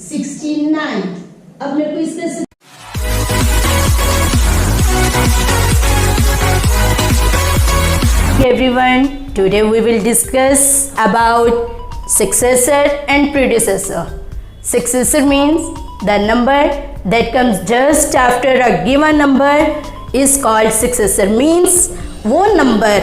69। अब मेरे को इसका everyone, today we will discuss about successor and predecessor. Successor means the number that comes just after a given number is called successor. Means वो number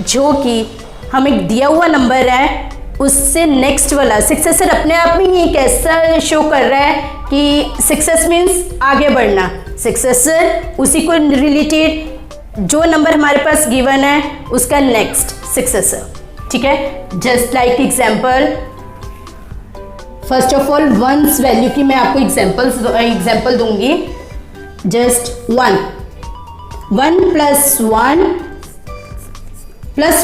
जो कि हमें दिया हुआ नंबर है उससे नेक्स्ट वाला सक्सेसर अपने आप में ही कैसा शो कर रहा है कि सक्सेस मीन्स आगे बढ़ना, सक्सेसर उसी को रिलेटेड जो नंबर हमारे पास गिवन है उसका नेक्स्ट सक्सेसर, ठीक है। Just like example, first of all once value की मैं आपको एग्जाम्पल दूंगी। जस्ट 1 प्लस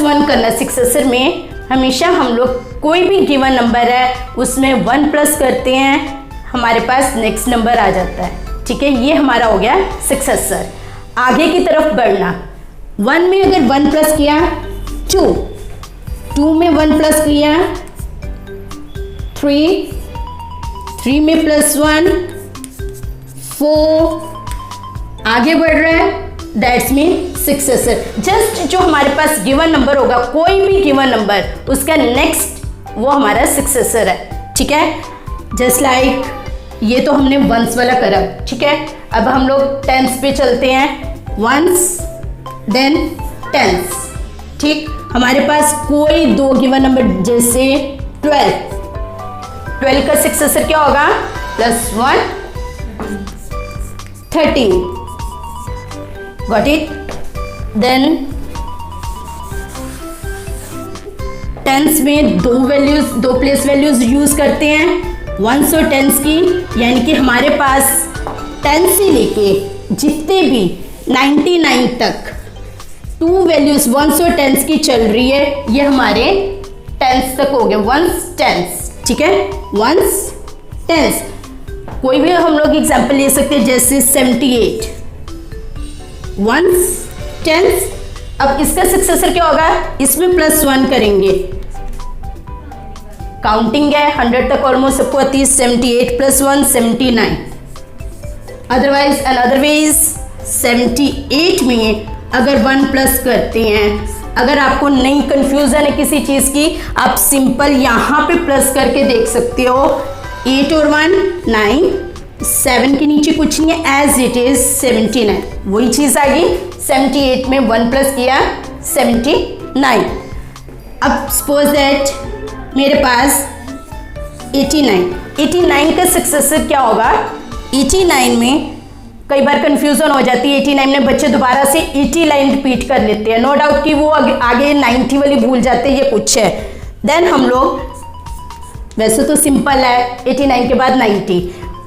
वन करना सक्सेसर में हमेशा हम लोग कोई भी गिवन नंबर है उसमें 1 प्लस करते हैं, हमारे पास नेक्स्ट नंबर आ जाता है, ठीक है। ये हमारा हो गया सक्सेसर। आगे की तरफ बढ़ना, 1 में अगर 1 प्लस किया 2 में 1 प्लस किया 3 में +1 4, आगे बढ़ रहा है, दैट्स मीन सक्सेसर। जस्ट जो हमारे पास गिवन नंबर होगा, कोई भी गिवन नंबर, उसका नेक्स्ट वो हमारा सक्सेसर है, ठीक है। जस्ट लाइक ये तो हमने वंस वाला करा, ठीक है। अब हम लोग टेंस पे चलते हैं, वंस देन टेंस, ठीक। हमारे पास कोई दो गिवन नंबर जैसे 12 का सक्सेसर क्या होगा, +1 13, गॉट इट। देन टेंस में दो प्लेस वैल्यूज यूज करते हैं, वंस और टेंस की, यानी कि हमारे पास 10 से लेके जितने भी 99 तक 2 वैल्यूज वंस और टेंस की चल रही है, ये हमारे टेंस तक हो गए, वंस टेंस, ठीक है। वंस टेंस, कोई भी हम लोग एग्जांपल ले सकते हैं जैसे 78, वंस टेंस। अब इसका सक्सेसर क्या होगा, इसमें +1 करेंगे, काउंटिंग है 100 तक ऑलमोस्ट सबको आती है, 78 + 1 79। अदरवाइज अनदर वेज 78 में अगर 1 प्लस करते हैं, अगर आपको नहीं कंफ्यूजन है किसी चीज की, आप सिंपल यहाँ पे प्लस करके देख सकते हो, 8 और 1 9, 7 के नीचे कुछ नहीं है, एज इट इज 79, वही चीज आ गई। 78 में 1 प्लस किया 79। अब सपोज दैट मेरे पास 89 का सक्सेसर क्या होगा, 89 में कई बार कंफ्यूजन हो जाती है, 89 में बच्चे दोबारा से 80 लाइन रिपीट कर लेते हैं, नो डाउट कि वो आगे 90 वाली भूल जाते हैं, ये कुछ है। देन हम लोग, वैसे तो सिंपल है 89 के बाद 90,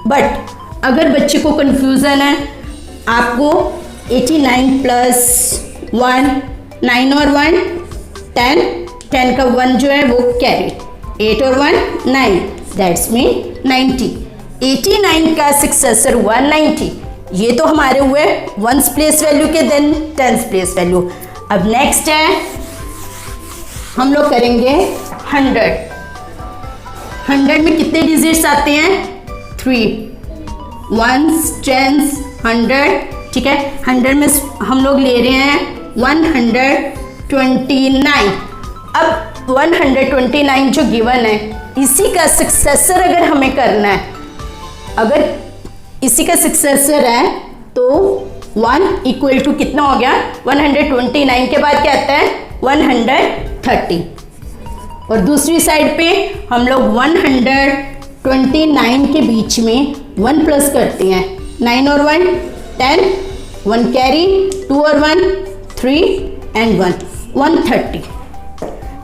बट अगर बच्चे को कंफ्यूजन है, आपको 89 + 1 9 और 1 10 का 1 जो है वो कैरी, 8 और 1 9, दैट्स मीन 90। 89 का सक्सेसर हुआ 90। ये तो हमारे हुए वंस प्लेस वैल्यू के, देन टेंस प्लेस वैल्यू। अब नेक्स्ट है हम लोग करेंगे 100 में कितने डिजिट्स आते हैं, 3, वंस टेंस 100, ठीक है। 100 में हम लोग ले रहे हैं 129। अब 129 जो गिवन है, इसी का सक्सेसर अगर हमें करना है, अगर इसी का सक्सेसर है तो 1 = कितना हो गया, 129 के बाद क्या आता है 130, और दूसरी साइड पे हम लोग 129 के बीच में 1 प्लस करते हैं, 9 और 1 10, 1 कैरी, 2 और 1 3 एंड 1 130,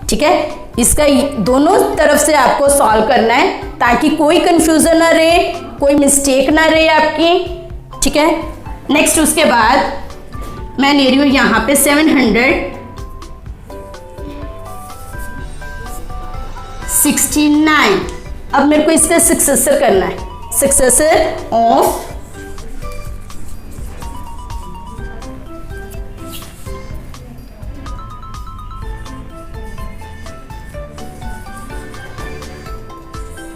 ठीक है। इसका दोनों तरफ से आपको सॉल्व करना है ताकि कोई कंफ्यूजन ना रहे, कोई मिस्टेक ना रहे आपकी, ठीक है। नेक्स्ट उसके बाद मैं ले रही हूँ यहाँ पे 769। अब मेरे को इसका सक्सेसर करना है, सक्सेसर ऑफ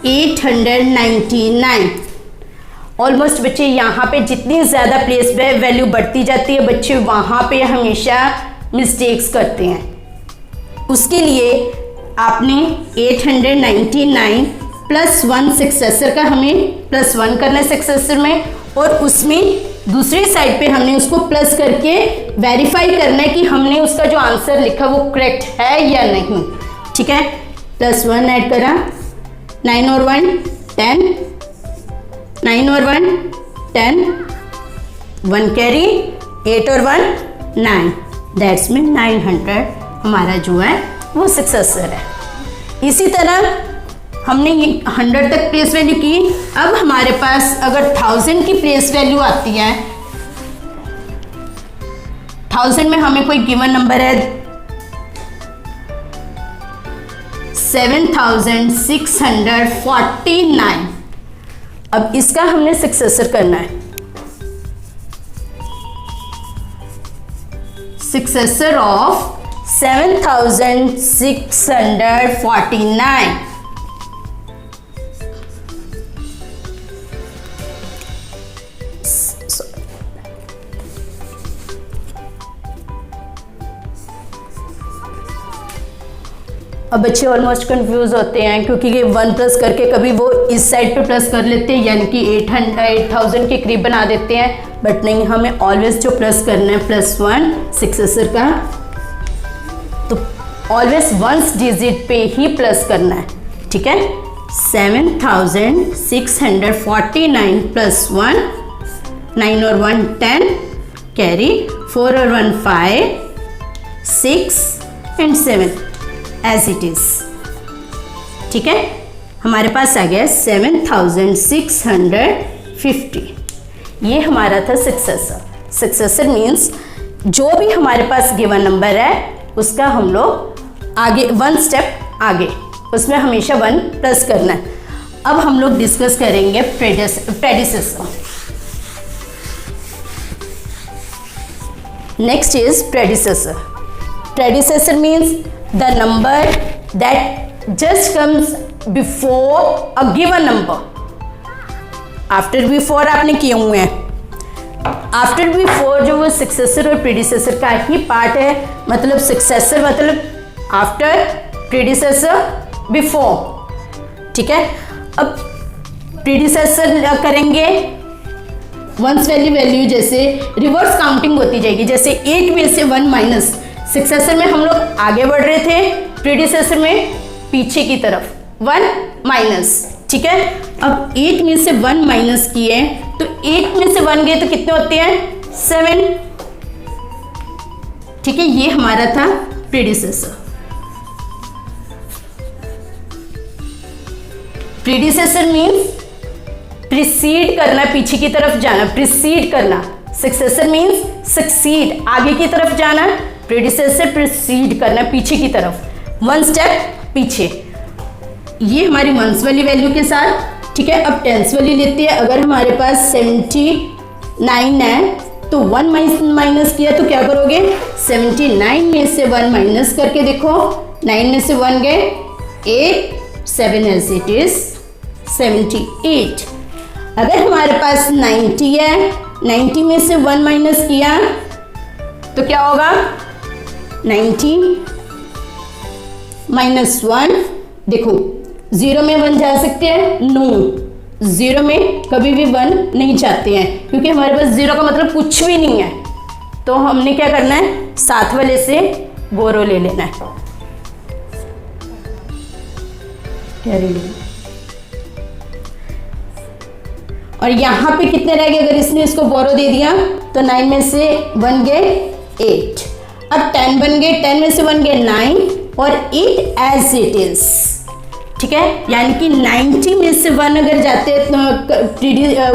769 899। ऑलमोस्ट बच्चे यहाँ पे जितनी ज़्यादा प्लेस वैल्यू बढ़ती जाती है बच्चे वहाँ पे हमेशा मिस्टेक्स करते हैं। उसके लिए आपने 899 प्लस 1 सक्सेसर का हमें प्लस 1 करना है सक्सेसर में, और उसमें दूसरी साइड पे हमने उसको प्लस करके वेरीफाई करना है कि हमने उसका जो आंसर लिखा वो करेक्ट है या नहीं। ठीक है, प्लस 1 ऐड करा, 9 और 1 10, 9 और 1 10, 1 कैरी, 8 और 1 9, दैट्स मीन 900 हमारा जो है वो सक्सेसर है। इसी तरह हमने ये 100 तक प्लेस वैल्यू की। अब हमारे पास अगर 1000 की प्लेस वैल्यू आती है, 1000 में हमें कोई गिवन नंबर है 7649। अब इसका हमने सक्सेसर करना है, सक्सेसर ऑफ 7649। अब बच्चे ऑलमोस्ट कंफ्यूज होते हैं क्योंकि ये 1 प्लस करके कभी वो इस साइड पे प्लस कर लेते हैं यानी कि 8000 के करीब बना देते हैं, बट नहीं, हमें ऑलवेज जो प्लस करना है प्लस 1 सक्सेसर का, तो ऑलवेज 1 डिजिट पे ही प्लस करना है। ठीक है, 7649 प्लस 1, 9 और 1 10, कैरी, 4 और 1 5, 6 एंड 7 एज इट इज। ठीक है, हमारे पास आ गया 7650। ये हमारा था सक्सेसर। सक्सेसर मीन्स जो भी हमारे पास गिवन नंबर है उसका हम लोग आगे 1 स्टेप आगे, उसमें हमेशा 1 प्लस करना है। अब हम लोग डिस्कस करेंगे predecessor. Next is predecessor. Predecessor means the number that just comes before a given number। After before आपने किए हुए हैं, आफ्टर बिफोर जो वो सक्सेसर और प्रीडिसेसर का ही पार्ट है, मतलब सक्सेसर मतलब आफ्टर, प्रीडिसेसर बिफोर। ठीक है, अब प्रीडिसेसर करेंगे वंस वैल्यू जैसे रिवर्स काउंटिंग होती जाएगी, जैसे 8 में से 1 माइनस, सक्सेसर में हम लोग आगे बढ़ रहे थे, प्रीडिसेसर में पीछे की तरफ 1 माइनस। ठीक है, अब 8 में से 1 माइनस किए तो 8 में से 1 गए तो कितने होते हैं 7। ठीक है, ये हमारा था प्रीडिसेसर। प्रीडिसेसर मीन्स प्रिसीड करना, पीछे की तरफ जाना, प्रिसीड करना। सक्सेसर मीन्स सक्सीड, आगे की तरफ जाना, प्रीडिसेसर प्रोसीड करना पीछे की तरफ, 1 स्टेप पीछे। ये हमारी मंथ्स वाली वैल्यू के साथ। ठीक है, अब टेंस वाली लेते हैं। अगर हमारे पास 79 है तो 1 माइनस किया तो क्या करोगे, 79 में से 1 माइनस करके देखो, 9 में से 1 गए 8, 7 एज इट इज 78। अगर हमारे पास 90 है, 90 में से 1 माइनस किया तो क्या होगा 90 माइनस 1। देखो 0 में 1 जा सकते हैं, नो, 0 में कभी भी 1 नहीं जाते हैं क्योंकि हमारे पास 0 का मतलब कुछ भी नहीं है। तो हमने क्या करना है, साथ वाले से बोरो ले लेना है, कैरी। और यहाँ पे कितने रह गए, अगर इसने इसको बोरो दे दिया तो 9 में से 1 गए 8, अब 10 बन गए, 10 में से 1 गए 9 और 8 एज इट इज। ठीक है, यानी कि 90 में से 1 अगर जाते तो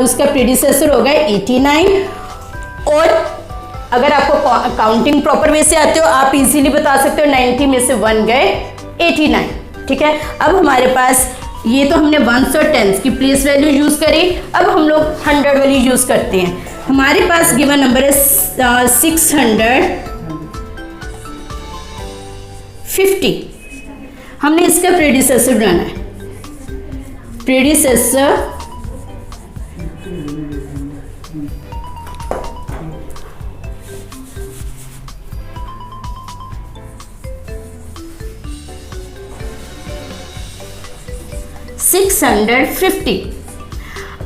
उसका प्रीडिसेसर होगा 89। और अगर आपको काउंटिंग प्रॉपर वे से आते हो आप इजीली बता सकते हो 90 में से 1 गए 89। ठीक है, अब हमारे पास ये तो हमने 1s और 10s की प्लेस वैल्यू यूज करी, अब हम लोग 100 वाली यूज करते हैं। हमारे पास गिवन नंबर है 650। हमने इसका प्रीडिसेसर बनाना है। प्रीडिसेसर $650।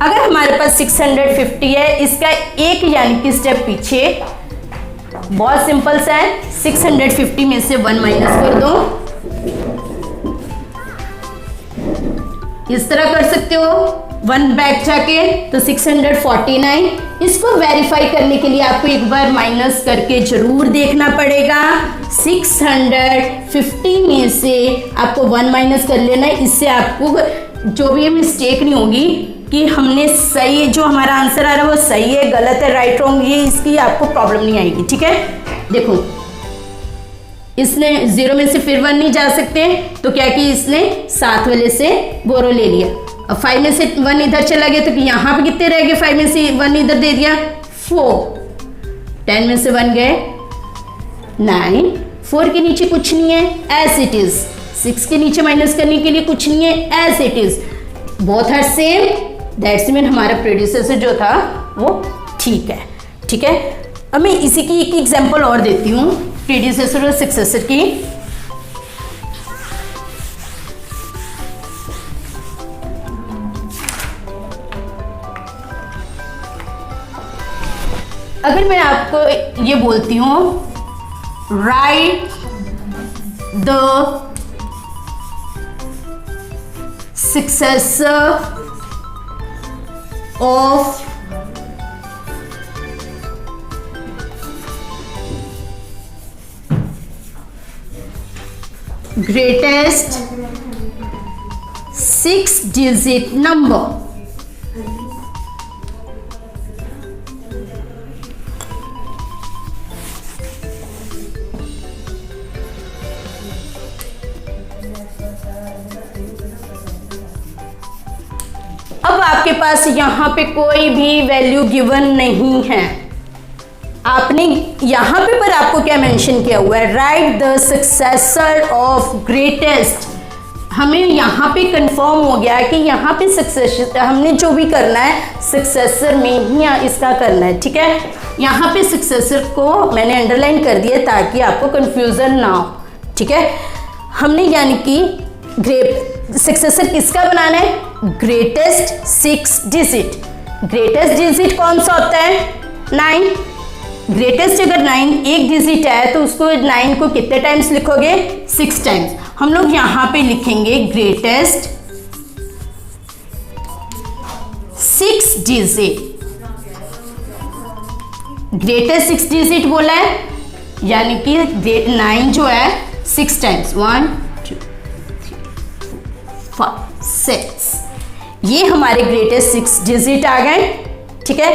अगर हमारे पास 650 है, इसका एक यानी कि स्टेप पीछे, बहुत सिंपल सा है। 650 में से 1 माइनस कर दो, इस तरह कर सकते हो 1 बैक जाके, तो 649। इसको वेरीफाई करने के लिए आपको एक बार माइनस करके जरूर देखना पड़ेगा। 650 में से आपको 1 माइनस कर लेना है, इससे आपको जो भी मिस्टेक नहीं होगी कि हमने सही, जो हमारा आंसर आ रहा है वो सही है, गलत है, राइट रॉन्ग, ये इसकी आपको प्रॉब्लम नहीं आएगी। ठीक है, देखो इसने 0 में से फिर 1 नहीं जा सकते, तो क्या कि इसने 7 वाले से बोरो ले लिया। अब 5 में से 1 इधर चला गया, तो यहाँ पे कितने रह गए? 5 में से 1 इधर दे दिया 4, 10 में से 1 गए 9, 4 के नीचे कुछ नहीं है, एज इट इज। 6 के नीचे माइनस करने के लिए कुछ नहीं है, as it is. Both are same, that's mean हमारा प्रेडिसेसर जो था वो ठीक है। ठीक है, अब मैं इसी की एक एग्जांपल और देती हूँ, प्रेडिसेसर और सक्सेसर की। अगर मैं आपको ये बोलती हूँ right the successor of greatest 6-digit number, अब आपके पास यहाँ पे कोई भी वैल्यू गिवन नहीं है, आपने यहाँ पे पर आपको क्या मेंशन किया हुआ है? Right the successor of greatest. हमें यहाँ पे कंफर्म हो गया कि यहाँ पे सक्सेसर, हमने जो भी करना है सक्सेसर में ही इसका करना है। ठीक है, यहाँ पे सक्सेसर को मैंने अंडरलाइन कर दिया ताकि आपको कंफ्यूजन ना हो। ठीक है, हमने यानी कि सक्सेसर किसका बनाना है? Greatest 6 digit. ग्रेटेस्ट डिजिट कौन सा होता है? 9। ग्रेटेस्ट अगर 9 एक डिजिट है तो उसको 9 को कितने टाइम्स लिखोगे? 6 टाइम्स। हम लोग यहाँ पे लिखेंगे ग्रेटेस्ट 6 डिजिट। ग्रेटेस्ट 6 डिजिट बोला है यानी कि 9 जो है 6 टाइम्स, 1 2 3 4 6, ये हमारे ग्रेटेस्ट 6 डिजिट आ गए। ठीक है,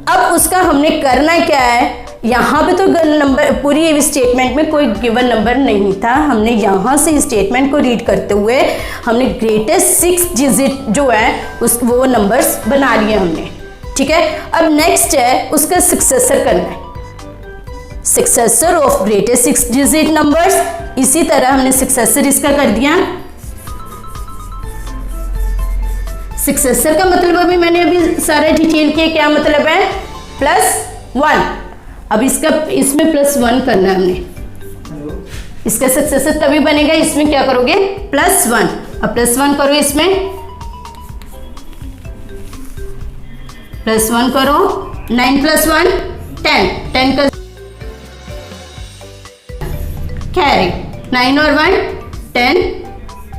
अब उसका हमने करना क्या है? यहाँ पे तो नंबर, पूरी स्टेटमेंट में कोई गिवन नंबर नहीं था, हमने यहाँ से स्टेटमेंट को रीड करते हुए हमने ग्रेटेस्ट 6 डिजिट जो है वो नंबर्स बना लिए हमने। ठीक है, अब नेक्स्ट है उसका सक्सेसर करना है, successor of greatest 6 digit numbers. इसी तरह हमने सक्सेसर इसका कर दिया। सक्सेसर का मतलब अभी मैंने सारा डिटेल किया, क्या मतलब है? +1। अब इसका इसमें +1 करना है हमने, इसका सक्सेसर तभी बनेगा, इसमें क्या करोगे? +1। अब +1 करो, इसमें +1 करो, 9 + 1 10, 10 का कैरी, 9 और 1 10,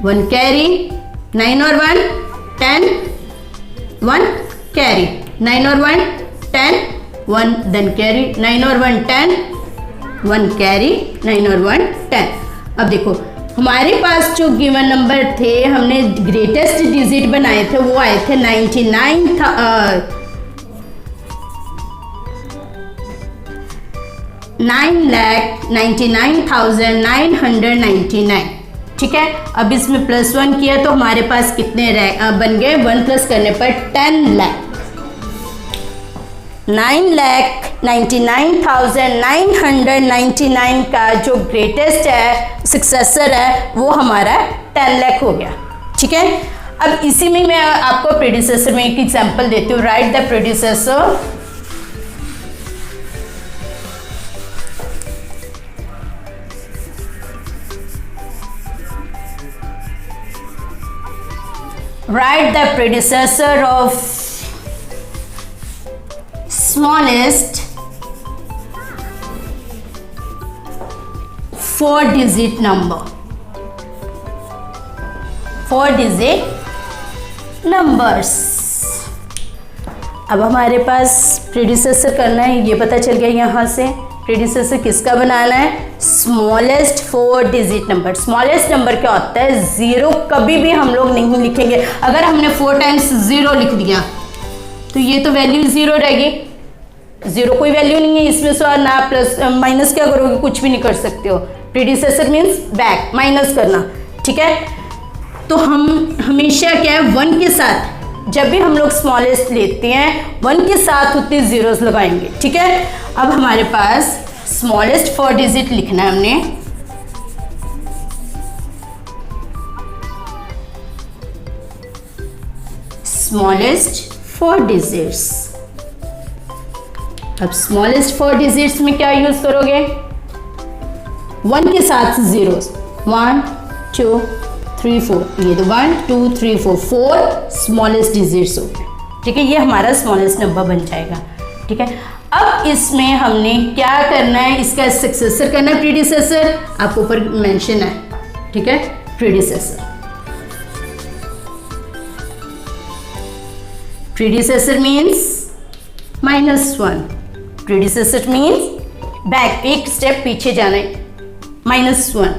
1 कैरी, 9 और 1 10, 1 कैरी, 9 और 1 10, 1 देन कैरी, 9 और 1 10, 1 कैरी, 9 और 1 10। अब देखो हमारे पास जो गिवन नंबर थे, हमने ग्रेटेस्ट डिजिट बनाए थे, वो आए थे 9,99,999। ठीक है, अब इसमें +1 किया तो हमारे पास कितने बन गए? 1 प्लस करने पर 10 लाख। 9,99,999 का जो ग्रेटेस्ट है सक्सेसर है वो हमारा 10 लाख हो गया। ठीक है, अब इसी में मैं आपको प्रेडिसेसर में एक एग्जांपल देती हूँ। Right the predecessor of smallest 4-digit number. 4-digit numbers. अब हमारे पास प्रेडिसेसर करना है, ये पता चल गया यहाँ से। प्रेडिसेसर किसका बनाना है? Smallest 4-digit number. Smallest number क्या होता है? 0 कभी भी हम लोग नहीं लिखेंगे। अगर हमने 4 टाइम्स 0 लिख दिया तो ये तो वैल्यू 0 रहेगी। 0 कोई वैल्यू नहीं है इसमें से, और ना प्लस माइनस क्या करोगे? कुछ भी नहीं कर सकते हो। प्रेडिसेसर मीन्स बैक, माइनस करना, ठीक है। तो हम हमेशा क्या है, 1 के साथ जब भी हम लोग स्मॉलेस्ट लेते हैं 1 के साथ उतने जीरोस लगाएंगे, ठीक है। अब हमारे पास स्मॉलेस्ट 4-digit लिखना है हमने। Smallest 4 digits। अब स्मॉलेस्ट 4 digits में क्या यूज करोगे? 1 के साथ जीरोस, 1 2 3 4, ये तो 1 2 3 4 स्मॉलेस्ट डिजिट्स हो गए, ठीक है। ये हमारा स्मॉलेस्ट नंबर बन जाएगा, ठीक है। अब इसमें हमने क्या करना है? इसका सक्सेसर करना है, प्रीडिसेसर। आपको ऊपर मेंशन है, ठीक है, predecessor. Predecessor means -1, predecessor means back, एक स्टेप पीछे जाना है, -1।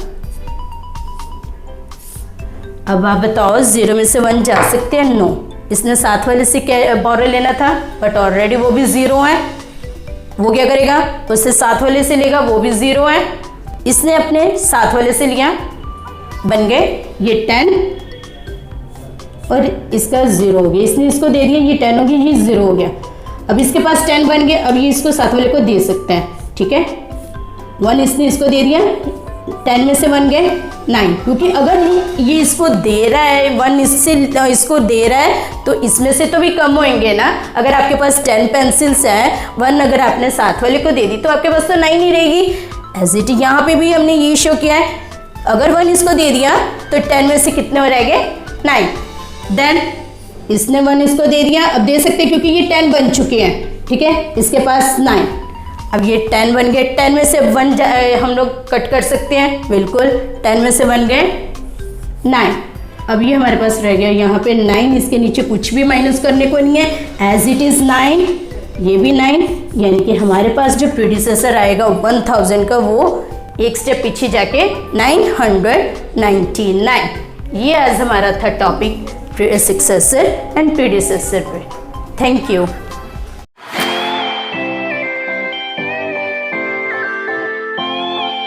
अब आप बताओ 0 में से 1 जा सकते हैं? नो। इसने साथ वाले से क्या बोरो लेना था, बट ऑलरेडी वो भी 0 है। वो क्या करेगा? उससे साथ वाले से लेगा, वो भी 0 है। इसने अपने साथ वाले से लिया, बन गए ये 10 और इसका 0 हो गया। इसने इसको दे दिया, ये 10 हो गया, ये 0 हो गया। अब इसके पास 10 बन गए, अब ये इसको साथ वाले को दे सकते हैं, ठीक है। 1 इसने इसको दे दिया, 10 में से 1 गए 9, क्योंकि अगर ये इसको दे रहा है 1 इससे इसको दे रहा है तो इसमें से तो भी कम होंगे ना। अगर आपके पास 10 पेंसिल्स हैं, 1 अगर आपने साथ वाले को दे दी तो आपके पास तो 9 ही रहेगी। एज इट यहाँ पे भी हमने ये शो किया है, अगर 1 इसको दे दिया तो 10 में से कितने हो रहेंगे? 9। देन इसने 1 इसको दे दिया, अब दे सकते हैं क्योंकि ये 10 बन चुके हैं, ठीक है। इसके पास 9, अब ये 10 बन गए, 10 में से 1 हम लोग कट कर सकते हैं, बिल्कुल। 10 में से 1 गए 9। अब ये हमारे पास रह गया यहाँ पे 9, इसके नीचे कुछ भी माइनस करने को नहीं है, एज इट इज़ 9, ये भी 9। यानी कि हमारे पास जो प्रीडिसेसर आएगा 1000 का, वो एक स्टेप पीछे जाके 999। ये आज हमारा था टॉपिक सक्सेसर एंड प्रीडिसेसर पे। Thank you.